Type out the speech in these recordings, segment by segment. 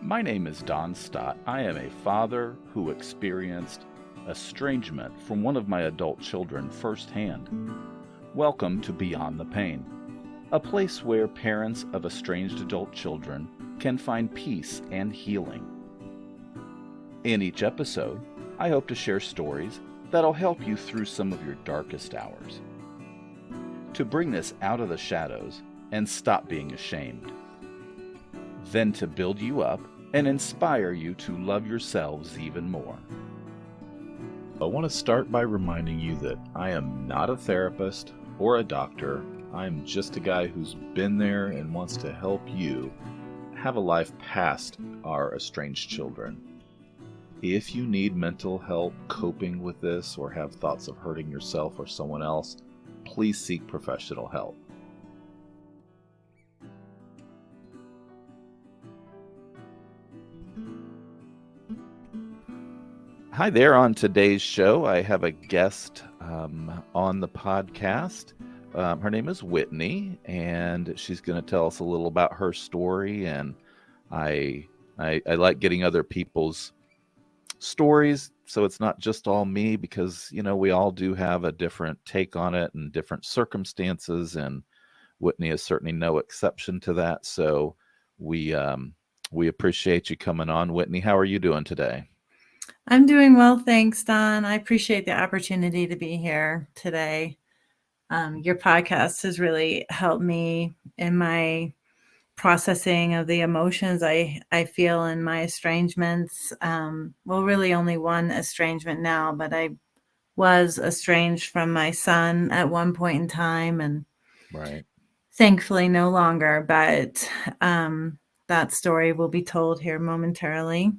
My name is Don Stott. I am a father who experienced estrangement from one of my adult children firsthand. Welcome to Beyond the Pain, a place where parents of estranged adult children can find peace and healing. In each episode, I hope to share stories that'll help you through some of your darkest hours. To bring this out of the shadows and stop being ashamed. Then to build you up and inspire you to love yourselves even more. I want to start by reminding you that I am not a therapist or a doctor. I'm just a guy who's been there and wants to help you have a life past our estranged children. If you need mental help coping with this or have thoughts of hurting yourself or someone else, please seek professional help. Hi there. On today's show, I have a guest on the podcast. Her name is Whitney, and she's going to tell us a little about her story. And I like getting other people's stories, so it's not just all me, because we all do have a different take on it and different circumstances, and Whitney is certainly no exception to that. So we appreciate you coming on. Whitney, how are you doing today? I'm doing well, thanks, Don. I appreciate the opportunity to be here today. Your podcast has really helped me in my processing of the emotions I feel in my estrangements. Really only one estrangement now, but I was estranged from my son at one point in time, and Right. thankfully no longer. But that story will be told here momentarily.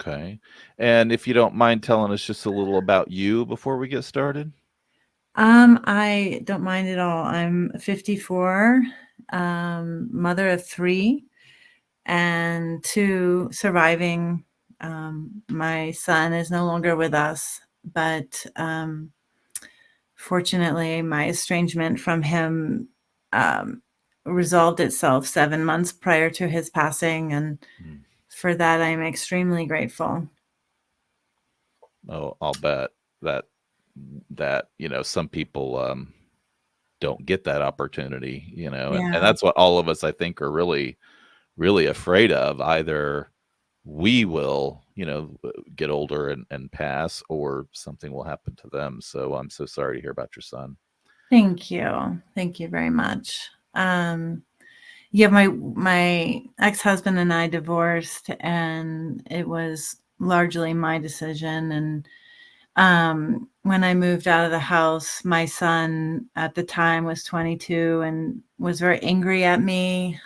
Okay. And if you don't mind telling us just a little about you before we get started. I don't mind at all. I'm 54, mother of 3, and 2 surviving. My son is no longer with us, but fortunately, my estrangement from him resolved itself 7 months prior to his passing, and for that, I'm extremely grateful. Oh, I'll bet that some people don't get that opportunity, and that's what all of us, I think, are really, really afraid of. Either we will, get older and pass, or something will happen to them. So I'm so sorry to hear about your son. Thank you. Thank you very much. My ex-husband and I divorced, and it was largely my decision. And when I moved out of the house, my son at the time was 22 and was very angry at me,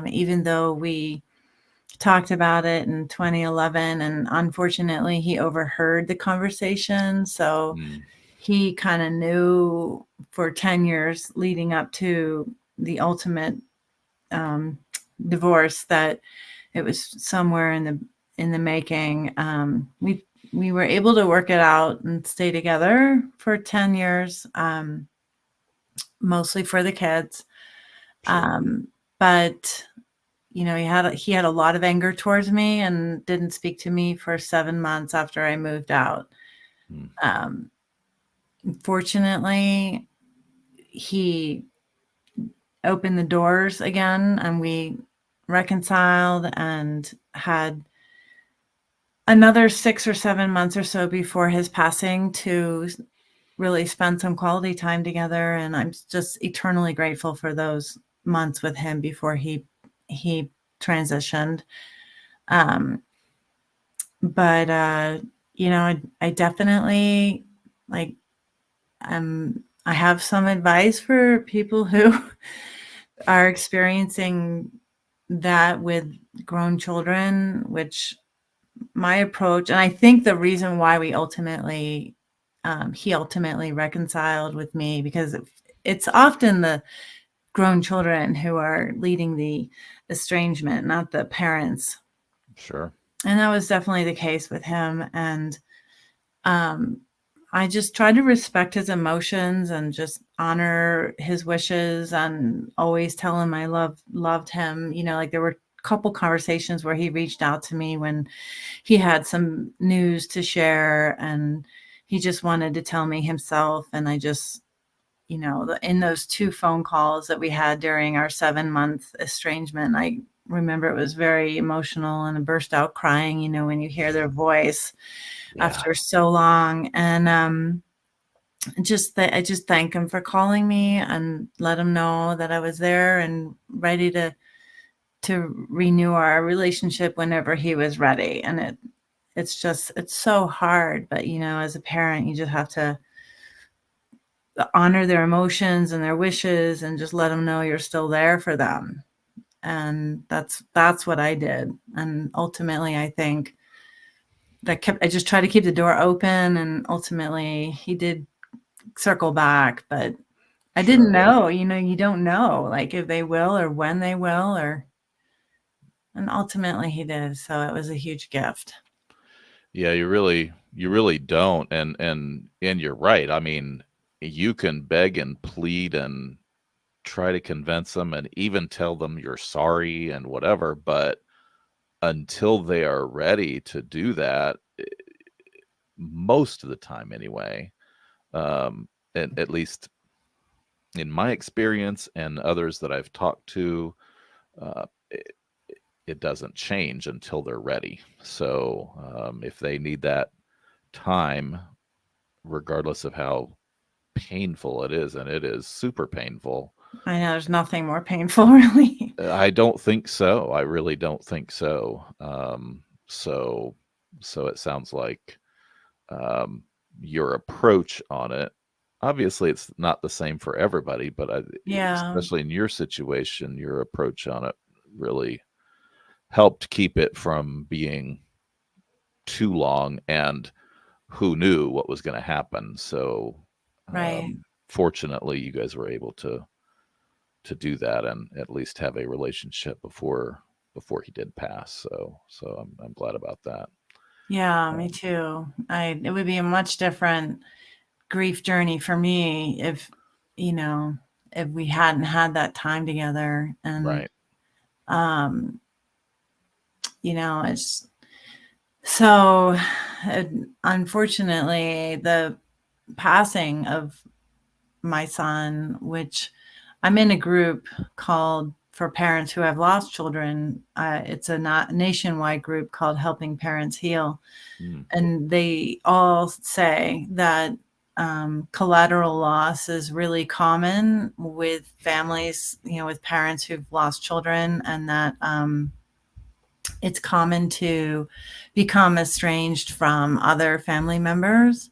even though we talked about it in 2011. And unfortunately, he overheard the conversation. So he kind of knew for 10 years leading up to the ultimate divorce that it was somewhere in the making. We were able to work it out and stay together for 10 years, mostly for the kids. But he had a lot of anger towards me and didn't speak to me for 7 months after I moved out. Fortunately, he opened the doors again, and we reconciled and had another 6 or 7 months or so before his passing to really spend some quality time together. And I'm just eternally grateful for those months with him before he transitioned. But I definitely I have some advice for people who are experiencing that with grown children, which my approach, and I think the reason why he ultimately reconciled with me, because it's often the grown children who are leading the estrangement, not the parents. Sure. And that was definitely the case with him. And I just tried to respect his emotions and just honor his wishes, and always tell him I loved him. There were couple conversations where he reached out to me when he had some news to share, and he just wanted to tell me himself. And I just, in those 2 phone calls that we had during our 7-month estrangement, I remember it was very emotional, and I burst out crying, when you hear their voice Yeah. after so long. And I just thank him for calling me and let him know that I was there and ready to renew our relationship whenever he was ready. And it's so hard, but as a parent, you just have to honor their emotions and their wishes and just let them know you're still there for them. And that's what I did. And ultimately, I think I just tried to keep the door open, and ultimately he did circle back, but I didn't know, you don't know, like, if they will or when they will, and ultimately he did. So it was a huge gift. Yeah, you really don't. And you're right. I mean, you can beg and plead and try to convince them and even tell them you're sorry and whatever, but until they are ready to do that, most of the time anyway, and at least in my experience and others that I've talked to, uh, it, it doesn't change until they're ready. So if they need that time, regardless of how painful it is, and it is super painful. I know there's nothing more painful, really. I don't think so. I really don't think so. So, so it sounds like um, your approach on it. Obviously, it's not the same for everybody, but Yeah, especially in your situation, your approach on it really helped keep it from being too long. And who knew what was going to happen? So, right. fortunately, you guys were able to do that and at least have a relationship before he did pass. So I'm glad about that. Yeah, me Um, too. It would be a much different grief journey for me you know, if we hadn't had that time together. And right. um, it's so uh, unfortunately the passing of my son, which I'm in a group called for parents who have lost children. It's a nationwide group called Helping Parents Heal. Mm, And they all say that collateral loss is really common with families, with parents who've lost children, and that it's common to become estranged from other family members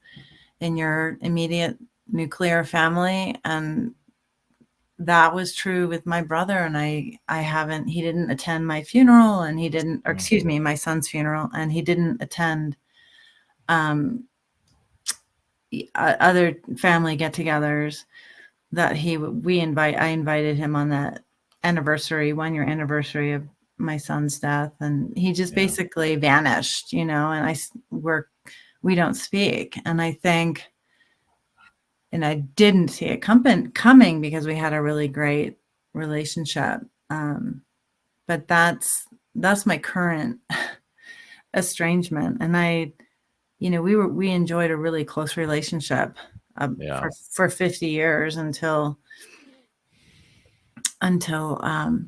in your immediate nuclear family. And that was true with my brother. And he didn't attend my funeral, and he didn't, or mm, excuse me, my son's funeral, and he didn't attend um, other family get-togethers that I invited him on that 1-year anniversary of my son's death, and he just yeah. basically vanished, and we don't speak. And I didn't see it coming because we had a really great relationship. Um, but that's my current estrangement. And we enjoyed a really close relationship Yeah. for 50 years until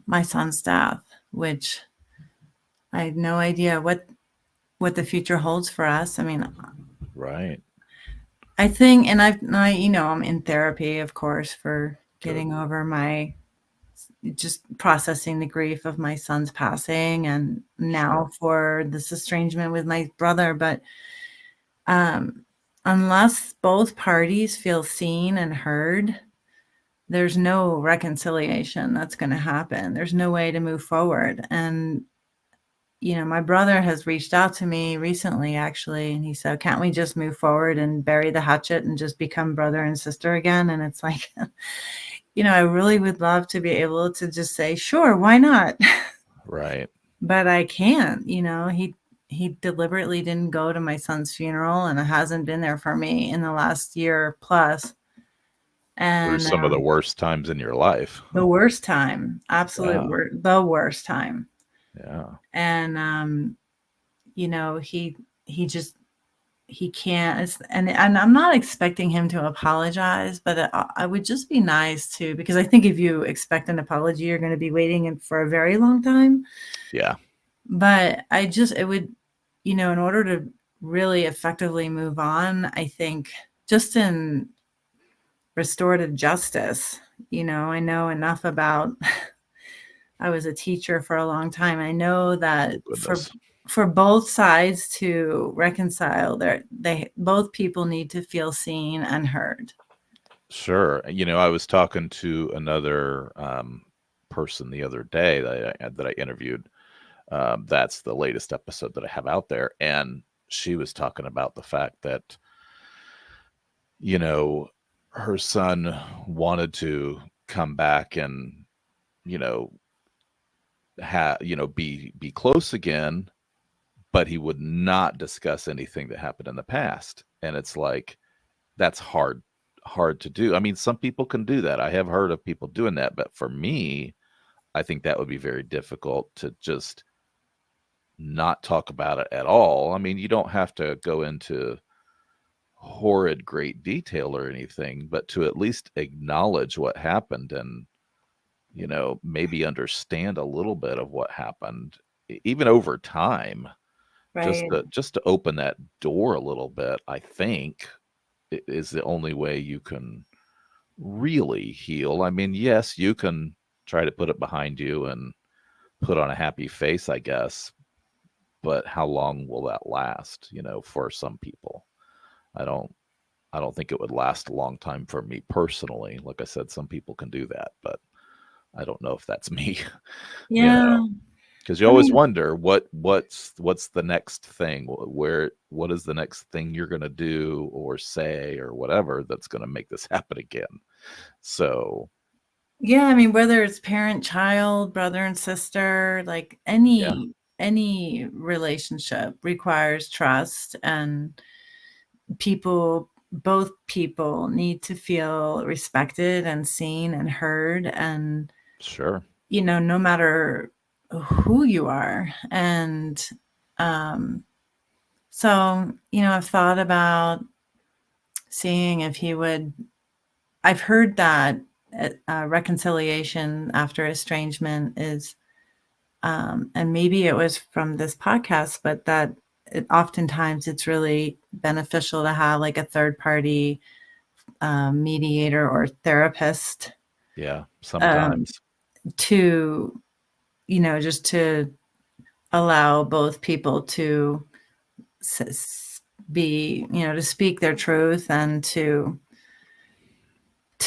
my son's death, which I had no idea what the future holds for us. I mean, Right. I think, and I'm in therapy, of course, for Good. getting over my just processing the grief of my son's passing, and Sure. now for this estrangement with my brother. But um, unless both parties feel seen and heard, there's no reconciliation that's going to happen. There's no way to move forward. And my brother has reached out to me recently, actually, and he said, "Can't we just move forward and bury the hatchet and just become brother and sister again?" And it's like, I really would love to be able to just say, "Sure, why not?" Right. But I can't. He deliberately didn't go to my son's funeral, and it hasn't been there for me in the last year plus. Through And some of the worst times in your life. the worst time, Yeah. the worst time. Yeah. And you know, he just he can't. And I'm not expecting him to apologize, but I would just be nice to, because I think if you expect an apology, you're going to be waiting for a very long time. Yeah. But it would, you know, in order to really effectively move on, I think just in restorative justice, you know, I know enough about, I was a teacher for a long time. I know that Oh, goodness. for both sides to reconcile, they both people need to feel seen and heard. Sure. I was talking to another person the other day that I interviewed. That's the latest episode that I have out there, and she was talking about the fact that you know her son wanted to come back and you know be close again, but he would not discuss anything that happened in the past, and it's like that's hard to do. I mean, some people can do that. I have heard of people doing that, but for me, I think that would be very difficult to just not talk about it at all. I mean, you don't have to go into horrid great detail or anything, but to at least acknowledge what happened and, maybe understand a little bit of what happened, even over time, just Right. to open that door a little bit, I think is the only way you can really heal. I mean, yes, you can try to put it behind you and put on a happy face, I guess, but how long will that last, for some people? I don't I don't think it would last a long time for me personally. Like I said, some people can do that, but I don't know if that's me, you know. Yeah. Because you I always mean, wonder what's the next thing? What is the next thing you're gonna do or say or whatever that's gonna make this happen again? So yeah, I mean, whether it's parent, child, brother and sister, like yeah, any relationship requires trust, and both people need to feel respected and seen and heard, and sure. you know, no matter who you are. And um so, you know, I've thought about seeing if he would. I've heard that reconciliation after estrangement is, and maybe it was from this podcast, but that oftentimes it's really beneficial to have like a third party mediator or therapist, Yeah, um, sometimes. to, you know, just to allow both people to be, you know, to speak their truth and to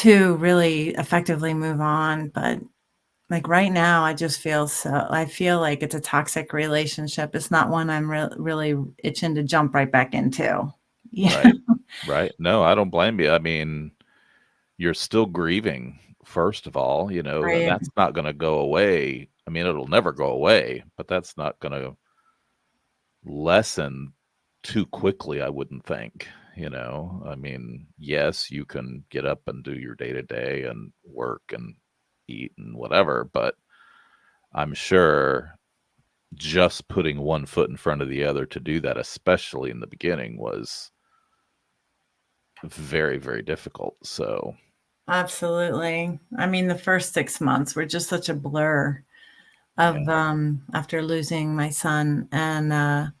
really effectively move on. But like right now, I feel like it's a toxic relationship. It's not one I'm really itching to jump right back into. Yeah. Right. Right. No, I don't blame you. I mean, you're still grieving, first of all, and Right. that's not gonna go away. I mean, it'll never go away, but that's not gonna lessen too quickly, I wouldn't think, I mean, yes, you can get up and do your day to day and work and eat and whatever, but I'm sure just putting one foot in front of the other to do that, especially in the beginning, was very, very difficult. So, Absolutely. I mean, the first 6 months were just such a blur of, yeah, after losing my son. And,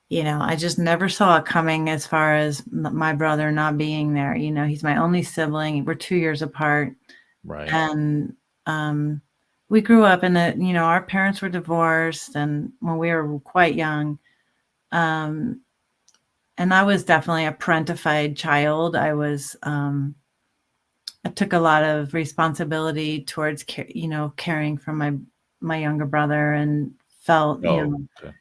you know, I just never saw it coming as far as my brother not being there. You know, he's my only sibling. We're 2 years apart. right. And we grew up in a, you know, our parents were divorced and when we were quite young. Um, and I was definitely a parentified child. I took a lot of responsibility towards, you know, caring for my younger brother, and felt, you Oh, know, okay.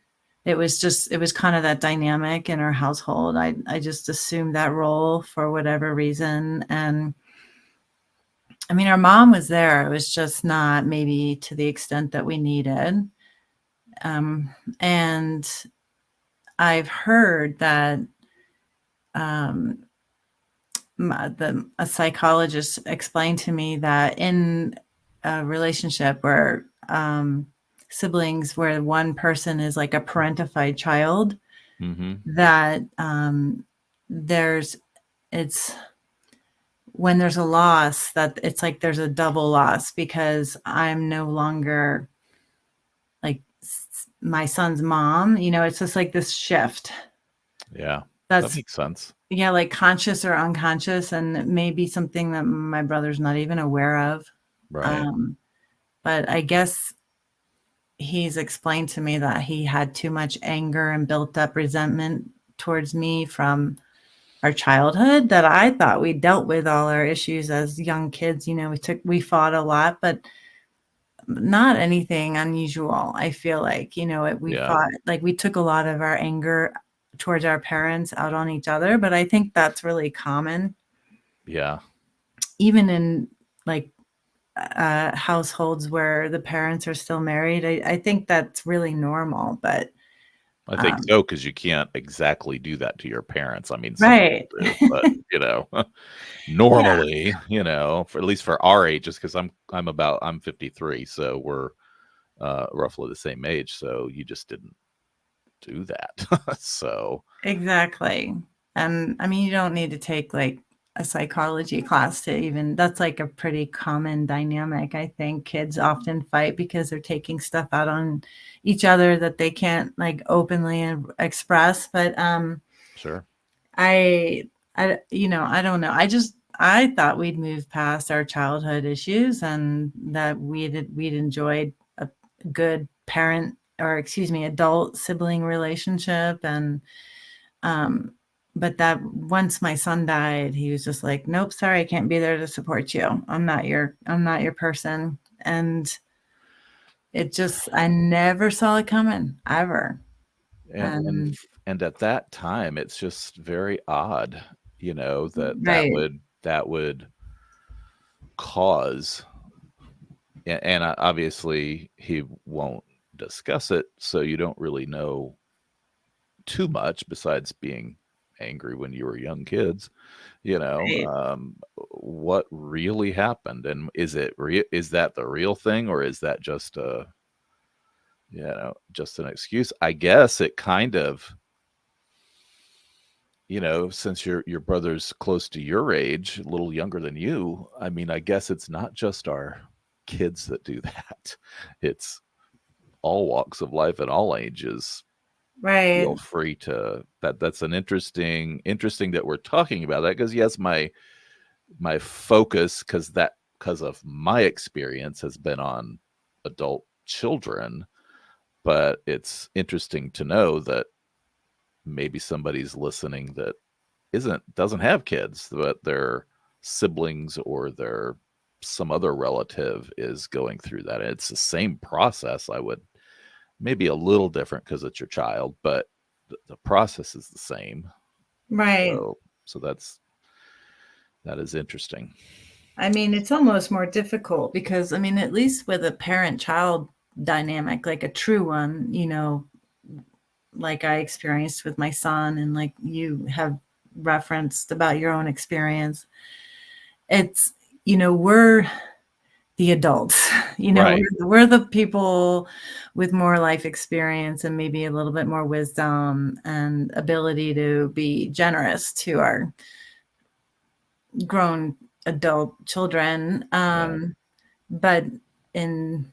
it was kind of that dynamic in our household. I just assumed that role for whatever reason. And I mean, our mom was there. It was just not maybe to the extent that we needed. And I've heard that um, a psychologist explained to me that in a relationship where siblings where one person is like a parentified child, Mm-hmm. that there's it's when there's a loss, that it's like there's a double loss because I'm no longer like my son's mom. It's just like this shift Yeah, that that's, makes sense. yeah, like conscious or unconscious, and maybe something that my brother's not even aware of. Right. um but I guess he's explained to me that he had too much anger and built up resentment towards me from our childhood, that I thought we dealt with all our issues as young kids. We fought a lot, but not anything unusual. I feel like, we Yeah. fought, like we took a lot of our anger towards our parents out on each other, but I think that's really common, Yeah. even in like households where the parents are still married. I think that's really normal, but I think um, so, because you can't exactly do that to your parents. I mean, some right. people do, but, Yeah, normally, for at least for our ages, because I'm 53, so we're roughly the same age. So you just didn't do that. So exactly. And I mean, you don't need to take like a psychology class to even, that's like a pretty common dynamic. I think kids often fight because they're taking stuff out on each other that they can't like openly express. But sure. I I don't know. I thought we'd moved past our childhood issues and that we'd enjoyed a good parent, or excuse me, adult sibling relationship. And um but that once my son died, he was just like, nope, sorry, I can't be there to support you. I'm not your person. And I never saw it coming ever. And and And and at that time, it's just very odd, that right, that would cause, and obviously he won't discuss it, so you don't really know too much besides being angry when you were young kids, right. what really happened, and is that the real thing, or is that just just an excuse? I guess it kind of, since your brother's close to your age, a little younger than you, I mean, I guess it's not just our kids that do that. It's all walks of life and all ages. Feel Right. free to that's an interesting that we're talking about that, because yes, my focus, because of my experience, has been on adult children, but it's interesting to know that maybe somebody's listening that doesn't have kids, but their siblings or their some other relative is going through that. And it's the same process. I would maybe a little different because it's your child, but the process is the same. Right. So that is interesting. I mean, it's almost more difficult because, I mean, at least with a parent-child dynamic, like a true one, like I experienced with my son and like you have referenced about your own experience, it's, we're the adults, Right. we're the people with more life experience and maybe a little bit more wisdom and ability to be generous to our grown adult children. Yeah. But in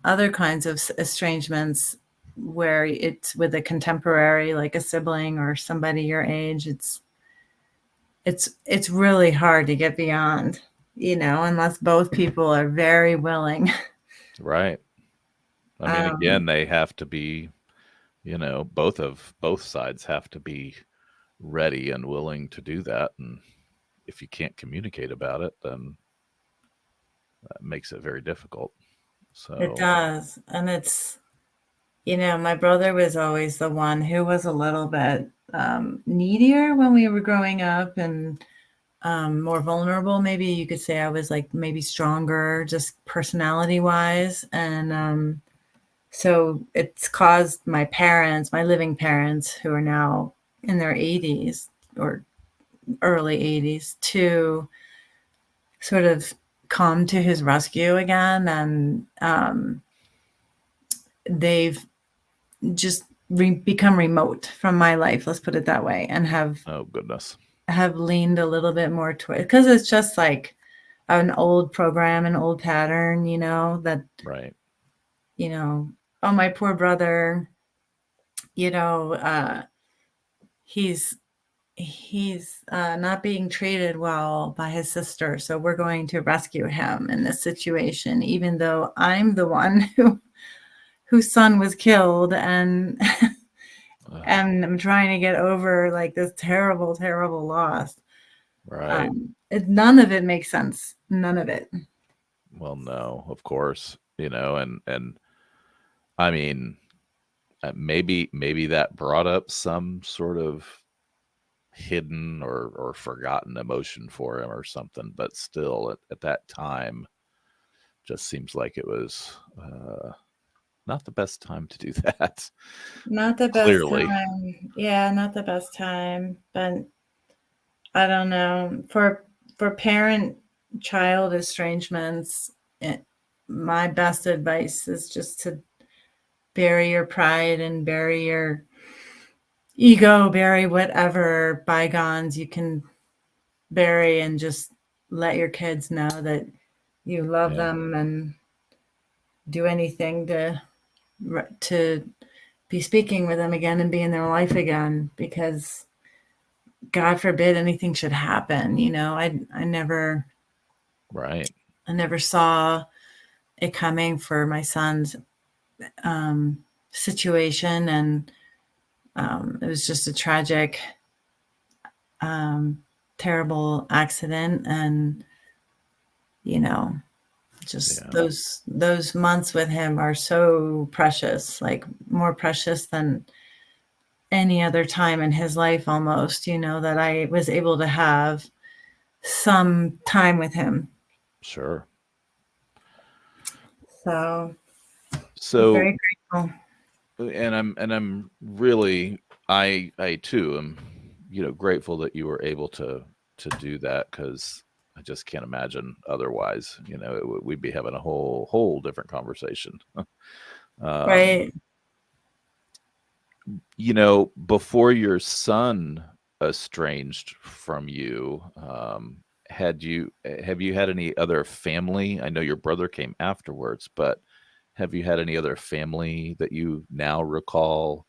other kinds of estrangements where it's with a contemporary, like a sibling or somebody your age, it's really hard to get beyond, unless both people are very willing. Right. I mean, um, again, they have to be, both sides have to be ready and willing to do that. And if you can't communicate about it, then that makes it very difficult. it So, does. And it's, my brother was always the one who was a little bit needier when we were growing up, and more vulnerable. Maybe you could say I was like maybe stronger, just personality wise. And so it's caused my parents, my living parents, who are now in their 80s or early 80s, to sort of come to his rescue again. And they've just become remote from my life, let's put it that way, and Oh, goodness. have leaned a little bit more toward, because it's just like an old program, an old pattern, that, Right. Oh, my poor brother, you know, uh, he's not being treated well by his sister, so we're going to rescue him in this situation, even though I'm the one whose son was killed, and and I'm trying to get over like this terrible, terrible loss. Right. None of it makes sense. None of it. Well, no, of course, and I mean, maybe that brought up some sort of hidden or forgotten emotion for him or something, but still at that time just seems like it was not the best time to do that. Not the best Clearly. time. Yeah, not the best time. But I don't know. For parent-child estrangements, my best advice is just to bury your pride and bury your ego, bury whatever bygones you can bury, and just let your kids know that you love Yeah. them and do anything to be speaking with them again and be in their life again, because God forbid anything should happen. I never Right. saw it coming for my son's situation, and it was just a tragic, terrible accident, and just Yeah. those months with him are so precious, like more precious than any other time in his life, almost, that I was able to have some time with him. Sure. So I'm So, very grateful. and I'm really, I too am, grateful that you were able to do that, because I just can't imagine otherwise. We'd be having a whole different conversation. um Right. Before your son estranged from you, have you had any other family? I know your brother came afterwards, but have you had any other family that you now recall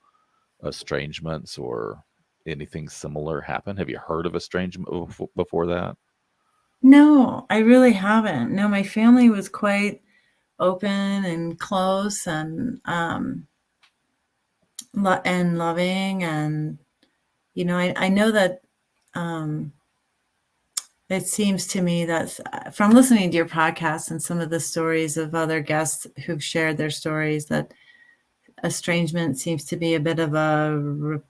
estrangements or anything similar happen? Have you heard of estrangement before that? No, I really haven't. No, my family was quite open and close, and and loving, and I know that, um, it seems to me that, from listening to your podcast and some of the stories of other guests who've shared their stories, that estrangement seems to be a bit of a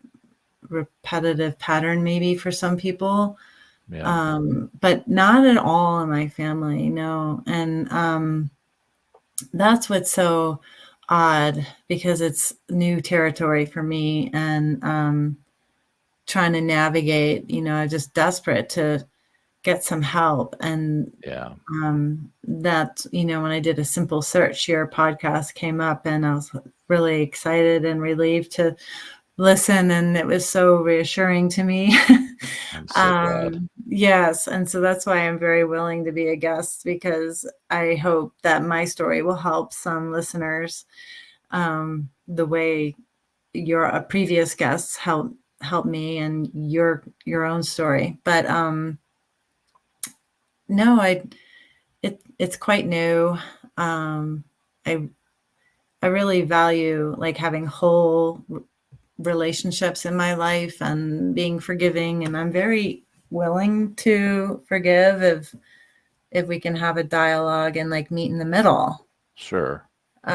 repetitive pattern, maybe for some people, Yeah. but not at all in my family, no. And that's what's so odd, because it's new territory for me, and trying to navigate. I'm just desperate to get some help, and Yeah. that, when I did a simple search, your podcast came up, and I was really excited and relieved to listen, and it was so reassuring to me. I'm so glad. Yes, and so that's why I'm very willing to be a guest, because I hope that my story will help some listeners, the way your previous guests help me, and your own story. But no, it's quite new. Um, I I really value, like, having whole relationships in my life and being forgiving, and I'm very willing to forgive if we can have a dialogue and, like, meet in the middle. Sure. But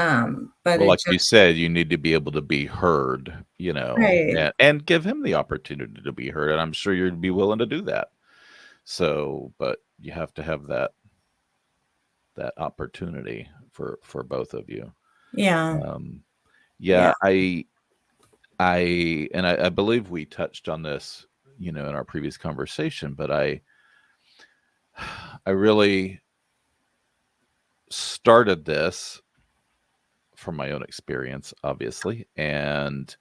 Well, it like you just said, you need to be able to be heard, right. and give him the opportunity to be heard, and I'm sure you'd be willing to do that. So, but you have to have that opportunity for both of you. Yeah. Um, Yeah. yeah, I believe we touched on this, in our previous conversation, but I really started this from my own experience, obviously, and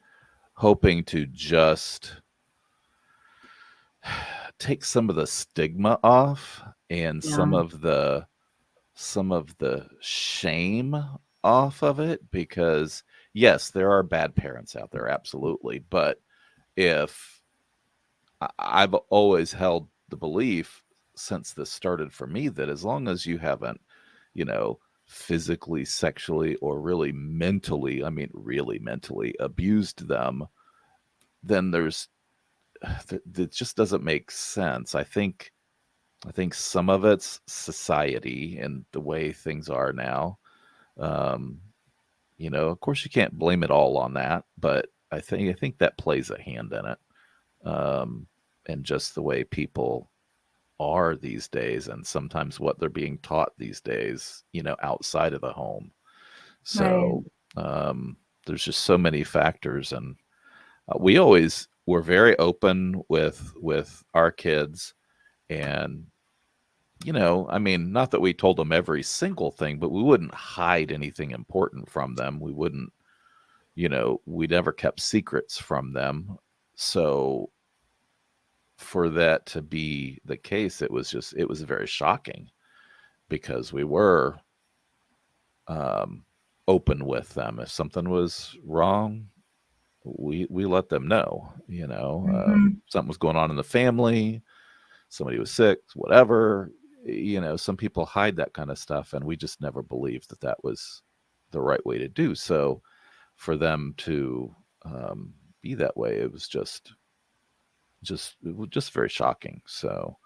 hoping to just take some of the stigma off and Yeah. some of the shame off of it, because yes, there are bad parents out there, absolutely, but if I've always held the belief since this started for me that as long as you haven't, you know, physically, sexually, or really mentally, I mean, really mentally abused them, then it just doesn't make sense. I think some of it's society and the way things are now. Um, of course, you can't blame it all on that, but I think that plays a hand in it, um, and just the way people are these days, and sometimes what they're being taught these days, outside of the home. Right. So um, there's just so many factors, and we always were very open with our kids, and I mean, not that we told them every single thing, but we wouldn't hide anything important from them. We wouldn't, we never kept secrets from them. So for that to be the case, it was very shocking, because we were um, open with them. If something was wrong, we let them know. Mhm. Something was going on in the family, somebody was sick, whatever. Some people hide that kind of stuff, and we just never believed that that was the right way to do. So for them to be that way, it was it was just very shocking. So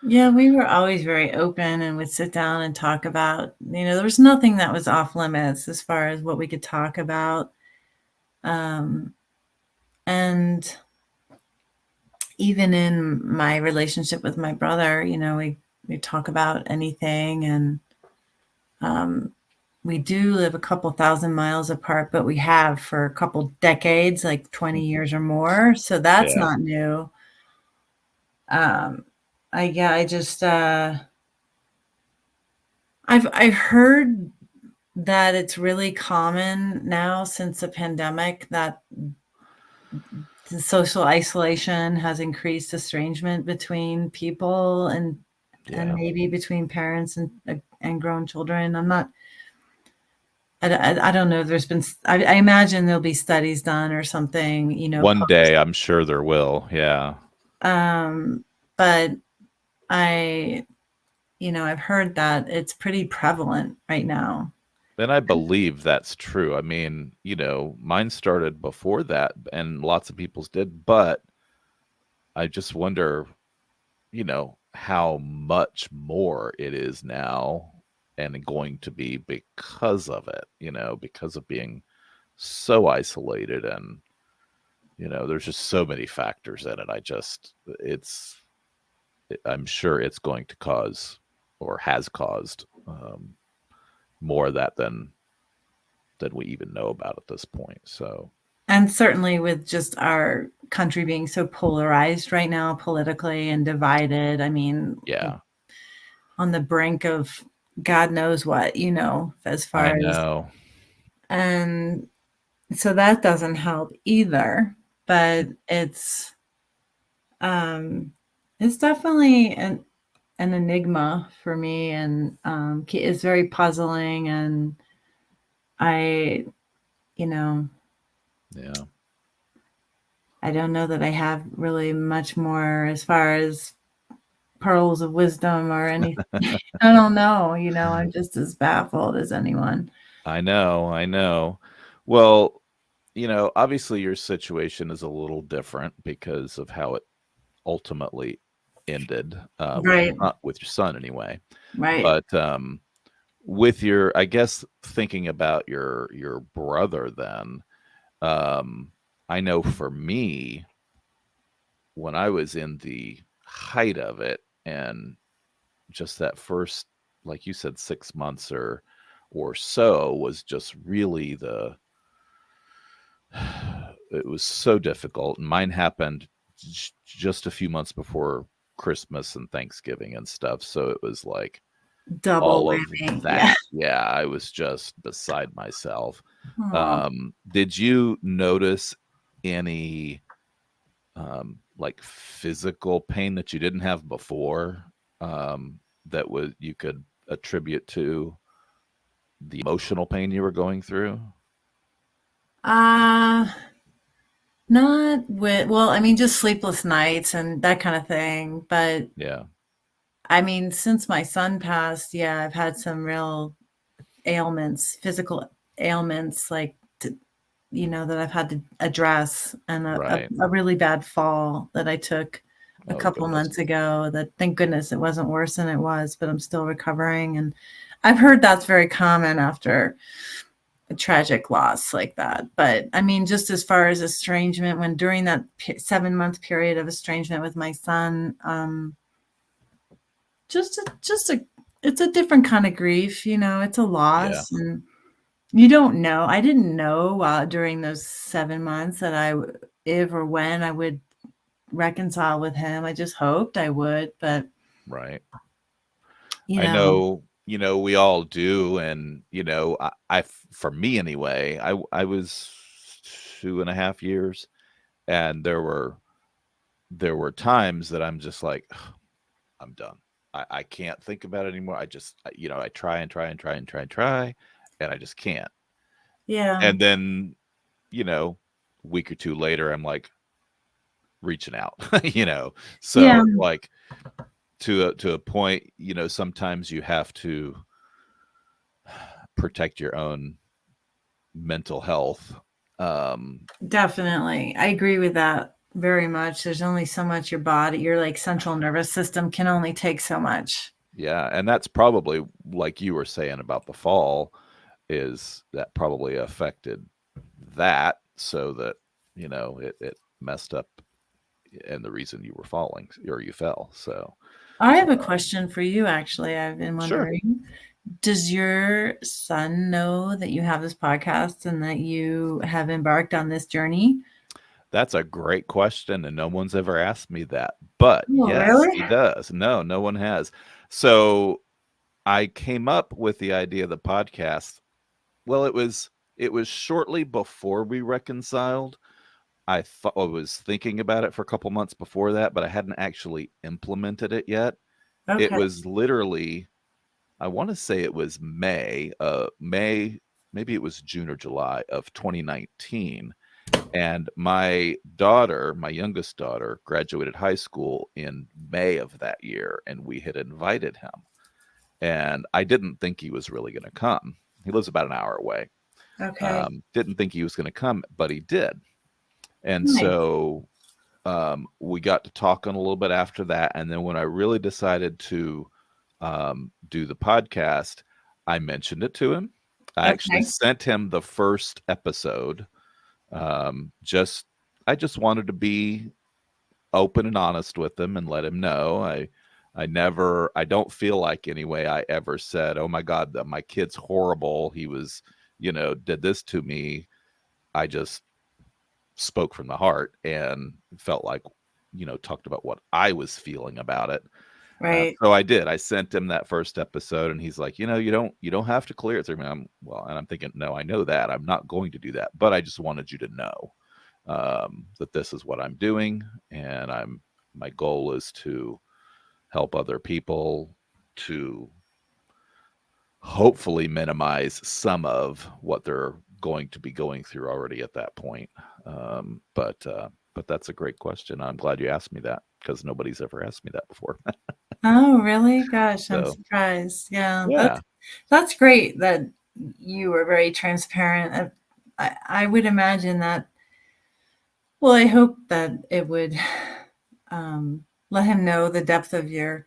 Yeah, we were always very open and would sit down and talk about, there was nothing that was off limits as far as what we could talk about. Um, and even in my relationship with my brother, we talk about anything. And we do live a couple thousand miles apart, but we have for a couple decades, like 20 years or more. So that's yeah, not new. Um, I just, I've heard that it's really common now since the pandemic that the social isolation has increased estrangement between people and yeah. maybe between parents and grown children. I don't know if there's been, I imagine there'll be studies done or something, One post. day, I'm sure there will. Yeah. But I, I've heard that it's pretty prevalent right now. And I believe that's true. I mean, mine started before that, and lots of people's did, but I just wonder, how much more it is now and going to be because of it, because of being so isolated, and, there's just so many factors in it. I'm sure it's going to cause, or has caused, more of that than we even know about at this point. So, And certainly with just our country being so polarized right now politically and divided, I mean, yeah, on the brink of God knows what, as I far as, know. and so that doesn't help either. But um it's definitely an enigma for me, and it's very puzzling. And I, you know, Yeah. I don't know that I have really much more as far as pearls of wisdom or anything. I don't know, I'm just as baffled as anyone. I know. I know. Well, obviously your situation is a little different because of how it ultimately ended, Right, with your son anyway. right. But with your, I guess, thinking about your brother, then, um, I know for me, when I was in the height of it, and just that first, like you said, 6 months or so, was just really it was so difficult. And mine happened just a few months before Christmas and Thanksgiving and stuff. So it was like, Double all of whammy. Yeah. that. Yeah, I was just beside myself. Aw. Did you notice any like physical pain that you didn't have before, that was you could attribute to the emotional pain you were going through? Uh, Not with, well, I mean, just sleepless nights and that kind of thing. But Yeah, I mean, since my son passed, yeah, I've had some real ailments, physical ailments, like, that I've had to address, and right. a really bad fall that I took a Oh couple goodness. months ago that, thank goodness, it wasn't worse than it was, but I'm still recovering. And I've heard that's very common after a tragic loss like that. But I mean, just as far as estrangement, when during that 7-month period of estrangement with my son, just a it's a different kind of grief. It's a Yeah, loss, and you don't know. I didn't know during those 7 months that if or when I would reconcile with him. I just hoped I would, but right. you I know, know, we all do, and for me anyway, I was 2.5 years, and there were times that I'm just like, I'm done. I can't think about it anymore. I try and try and try and try and try, and I just can't. yeah, And then, a week or two later, I'm like reaching out, yeah, So like to a point, sometimes you have to protect your own mental health. definitely. I agree with that very much. There's only so much your like central nervous system can only take so much. Yeah, and that's probably like you were saying about the fall, is that probably affected that, so that it messed up, and the reason you were falling or you fell. So I have a question for you, actually. I've been sure. wondering, does your son know that you have this podcast and that you have embarked on this journey? That's a great question, and no one's ever asked me that. But Oh, yes, really? he does. No, no one has. So I came up with the idea of the podcast. Well, it was shortly before we reconciled. I thought I was thinking about it for a couple months before that, but I hadn't actually implemented it yet. It Okay. was literally, I want to say it was May, maybe it was June or July of 2019. And my youngest daughter, graduated high school in May of that year, and we had invited him. And I didn't think he was really going to come. He lives about an hour away. Okay. Didn't think he was going to come, but he did. And Nice. so we got to talking a little bit after that. And then when I really decided to do the podcast, I mentioned it to him. I actually Okay. sent him the first episode. Just I just wanted to be open and honest with him and let him know. I don't feel like anyway I ever said, "Oh my God, my kid's horrible. He was, did this to me." I just spoke from the heart and felt like, talked about what I was feeling about it. Right. So I did. I sent him that first episode, and he's like, you don't have to clear it through me. And I'm thinking, no, I know that. I'm not going to do that, but I just wanted you to know that this is what I'm doing, and my goal is to help other people to hopefully minimize some of what they're going to be going through already at that point. But that's a great question. I'm glad you asked me that, because nobody's ever asked me that before. Oh, really? Gosh, I'm So surprised. Yeah, yeah, that's great that you were very transparent. I would imagine that. Well, I hope that it would let him know the depth of your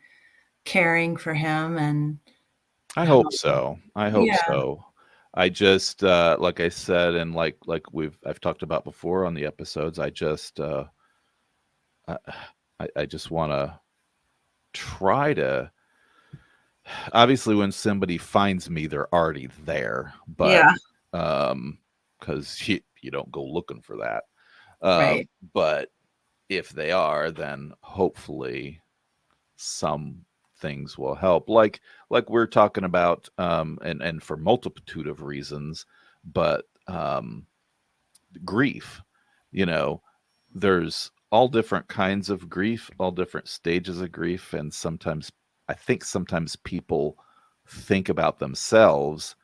caring for him and I how. hope so. I hope Yeah, so. I just like I said, and like I've talked about before on the episodes, I, I just want to try to, obviously when somebody finds me, they're already there, but yeah, because you don't go looking for that. right. But if they are, then hopefully something things will help. Like we're talking about, and for multitude of reasons, but grief, you know, there's all different kinds of grief, all different stages of grief, and sometimes I think sometimes people think about themselves,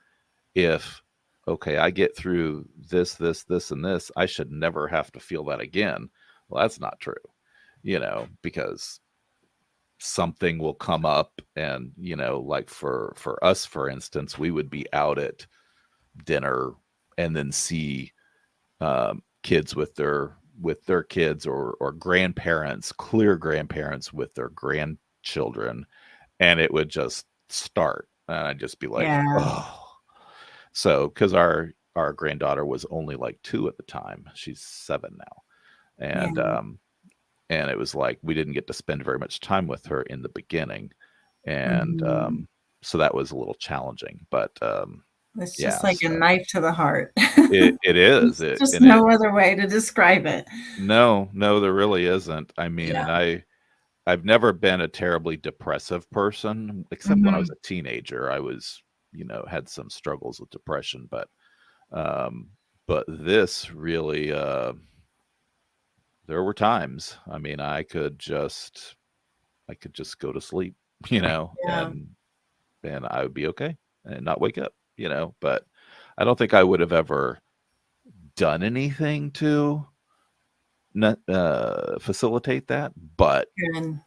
if okay, I get through this and this, I should never have to feel that again. Well, that's not true, because something will come up, and like for us, for instance, we would be out at dinner and then see kids with their kids, or grandparents, clear grandparents with their grandchildren, and it would just start, and I'd just be like, Yeah. oh. So because our granddaughter was only like 2 at the time, she's 7 now, Yeah. and it was like we didn't get to spend very much time with her in the beginning, and Mhm. so that was a little challenging, but It's just yeah, like a so knife to the heart. it is There's it just and it no other way to describe it. no, no, there really isn't. I mean, and Yeah. I've never been a terribly depressive person, except when I was Mhm. a teenager. I was, had some struggles with depression, um, but this really, there were times. I mean, I could just go to sleep, Yeah. and I would be okay and not wake up, But I don't think I would have ever done anything to not facilitate that, but Good.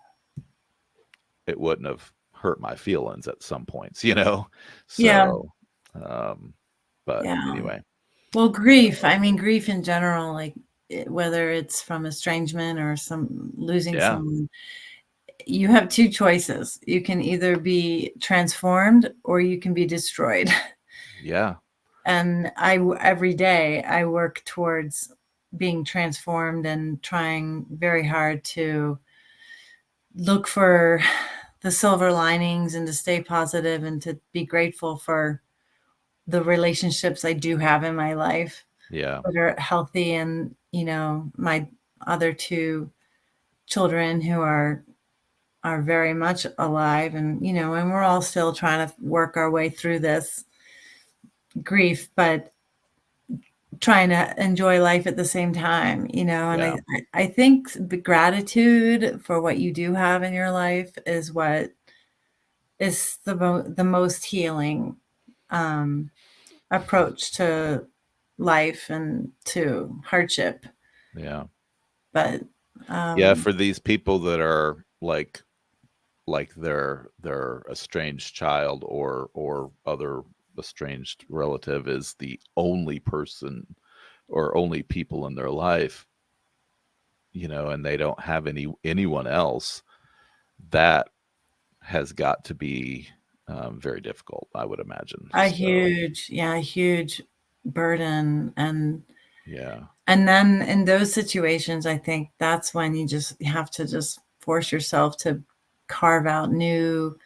it wouldn't have hurt my feelings at some points, Yeah. So, um, but Yeah. anyway, Well, grief. I mean, grief in general, like whether it's from estrangement or some losing yeah, someone, you have two choices. You can either be transformed or you can be destroyed. yeah, And every day I work towards being transformed and trying very hard to look for the silver linings and to stay positive and to be grateful for the relationships I do have in my life yeah, that are healthy, and my other two children who are very much alive, and we're all still trying to work our way through this grief, but trying to enjoy life at the same time, and yeah, I think the gratitude for what you do have in your life is what is the most healing um, approach to life and to hardship. yeah, But yeah. um, For these people that are like their estranged child or other estranged relative is the only person or only people in their life, and they don't have anyone else, that has got to be very difficult, I would imagine. So a huge burden, yeah, and then in those situations, I think that's when you just have to just force yourself to carve out new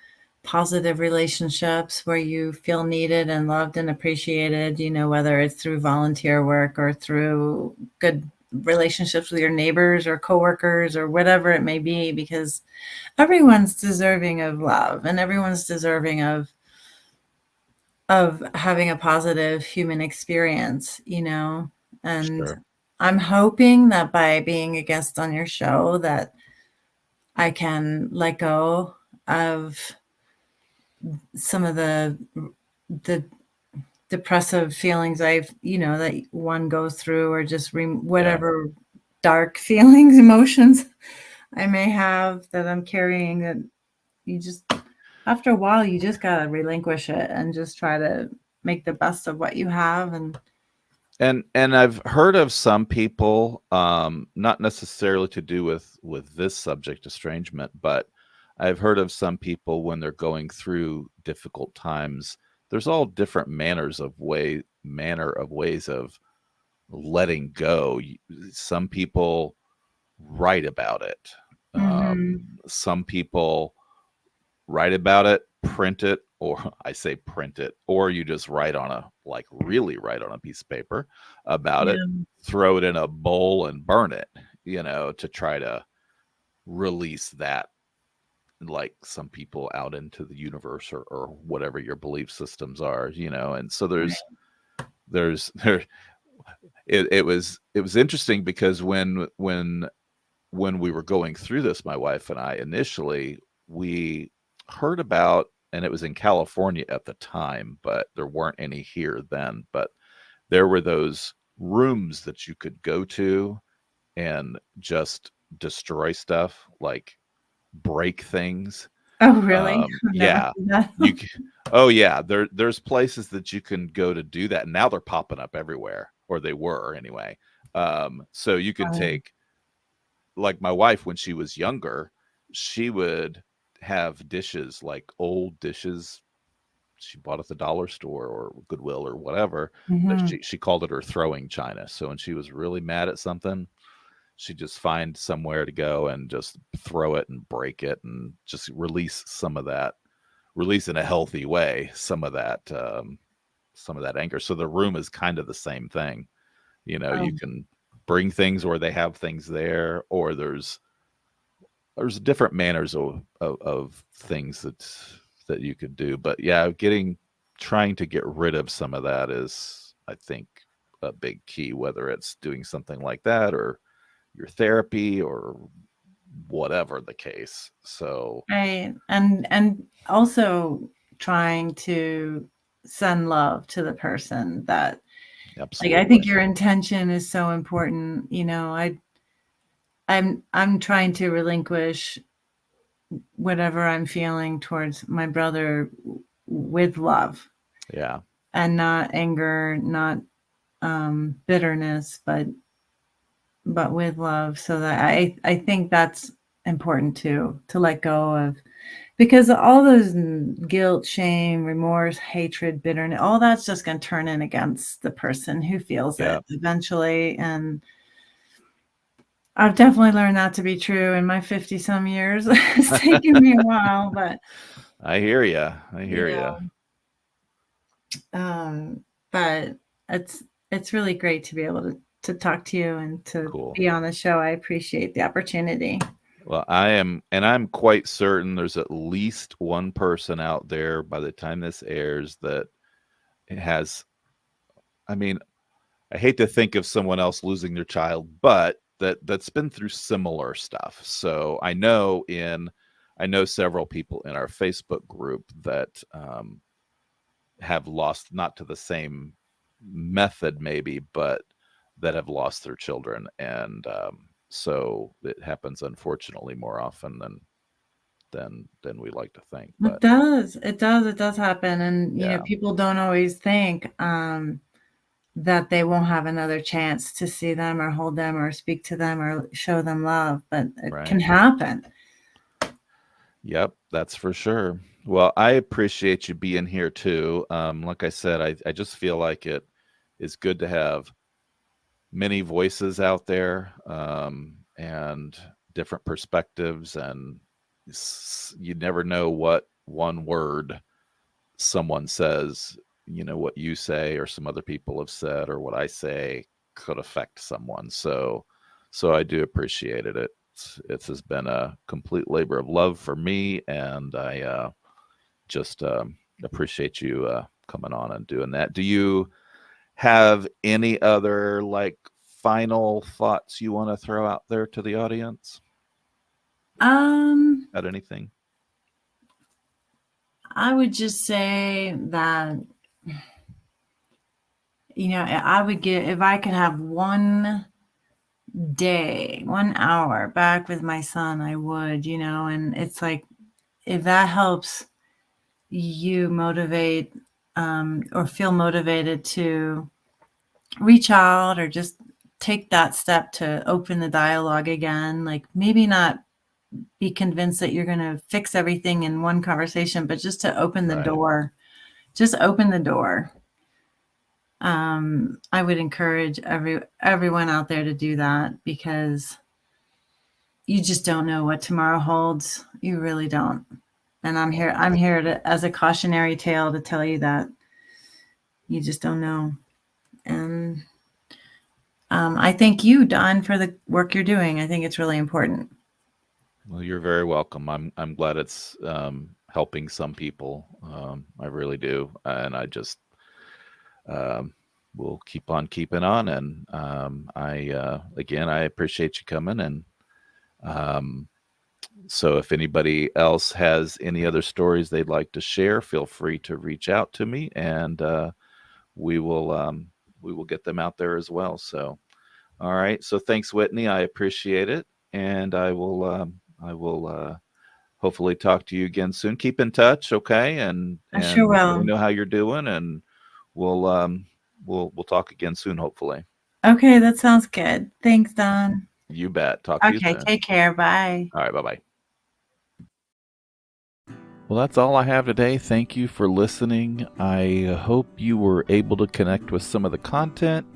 positive relationships where you feel needed and loved and appreciated, whether it's through volunteer work or through good relationships with your neighbors or coworkers or whatever it may be, because everyone's deserving of love and everyone's deserving of having a positive human experience, and sure, I'm hoping that by being a guest on your show that I can let go of some of the depressive feelings that one goes through, or just yeah. whatever dark feelings, emotions I may have that I'm carrying, that you just, after a while, you just gotta relinquish it and just try to make the best of what you have. And And I've heard of some people, not necessarily to do with this subject, estrangement, but I've heard of some people when they're going through difficult times. There's all different manner of ways of letting go. Some people write about it. Mhm. Some people write about it, print it, or I say print it, or you just really write on a piece of paper about it, Yeah. throw it in a bowl and burn it, to try to release that like some people out into the universe, or whatever your belief systems are, and so there it was interesting because when we were going through this, my wife and I, initially, we heard about, and it was in California at the time, but there weren't any here then, but there were those rooms that you could go to and just destroy stuff, like break things. Oh, really? I've never Yeah, heard that. you oh yeah, there's places that you can go to do that, and now they're popping up everywhere, or they were anyway. So you can Oh, take, like my wife, when she was younger, she would have dishes, like old dishes she bought at the dollar store or Goodwill or whatever, that mhm. she called it her throwing china. So when she was really mad at something, she'd just find somewhere to go and just throw it and break it, and just release some of that, release in a healthy way some of that anger. So the room is kind of the same thing. Oh, You can bring things, or they have things there, or there's different manners of things that you could do. But yeah, trying to get rid of some of that is, I think, a big key, whether it's doing something like that, or your therapy, or whatever the case. So right. And also trying to send love to the person that, like, I think absolutely. your intention is so important. I'm trying to relinquish whatever I'm feeling towards my brother with love, Yeah. and not anger, not bitterness, but with love. So that I think that's important too, to let go of, because all those guilt, shame, remorse, hatred, bitterness, all that's just going to turn in against the person who feels Yeah. it eventually. And I've definitely learned that to be true in my 50 some years. It's taken me a while, but I hear you. I you hear you. know, um, but it's it's really great to be able to talk to you and to Cool. be on the show. I appreciate the opportunity. Well, I'm quite certain there's at least one person out there by the time this airs that has, I mean, I hate to think of someone else losing their child, but that's been through similar stuff. So I know several people in our Facebook group that have lost, not to the same method maybe, but that have lost their children, and so it happens, unfortunately, more often than we like to think. It But does. It does happen. And, yeah, people don't always think that they won't have another chance to see them or hold them or speak to them or show them love, but it can right. happen. Yep, that's for sure. Well, I appreciate you being here too. Like I said, I just feel like it is good to have many voices out there, and different perspectives, and you never know what one word someone says, what you say or some other people have said, or what I say could affect someone. So I do appreciate it. It has been a complete labor of love for me, and I just appreciate you coming on and doing that. Do you have any other, like, final thoughts you want to throw out there to the audience? Um, At anything? I would just say that, I would get, if I could have one day, 1 hour back with my son, I would, and it's like, if that helps you motivate, or feel motivated to reach out, or just take that step to open the dialogue again, like, maybe not be convinced that you're going to fix everything in one conversation, but just to open the Right. door. Just open the door. I would encourage everyone out there to do that, because you just don't know what tomorrow holds. You really don't. And I'm here to, as a cautionary tale, to tell you that you just don't know. And I thank you, Don, for the work you're doing. I think it's really important. Well, you're very welcome. I'm glad it's helping some people. I really do, and I just will keep on keeping on. And I appreciate you coming. And um, so, if anybody else has any other stories they'd like to share, feel free to reach out to me, and we will we will get them out there as well. So, all right. So, thanks, Whitney. I appreciate it, and I will hopefully talk to you again soon. Keep in touch, okay? I sure Let me will. know how you're doing, and we'll we'll talk again soon, hopefully. Okay, that sounds good. Thanks, Don. You bet. Talk to you Okay, soon. take care. Bye. All right. Bye bye. Well, that's all I have today. Thank you for listening. I hope you were able to connect with some of the content.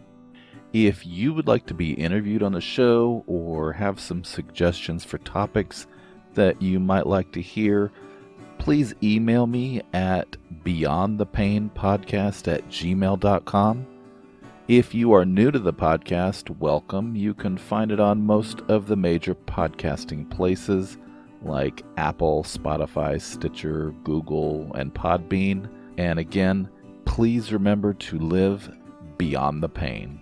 If you would like to be interviewed on the show or have some suggestions for topics that you might like to hear, please email me at beyondthepainpodcast@gmail.com. If you are new to the podcast, welcome. You can find it on most of the major podcasting places like Apple, Spotify, Stitcher, Google, and Podbean. And again, please remember to live beyond the pain.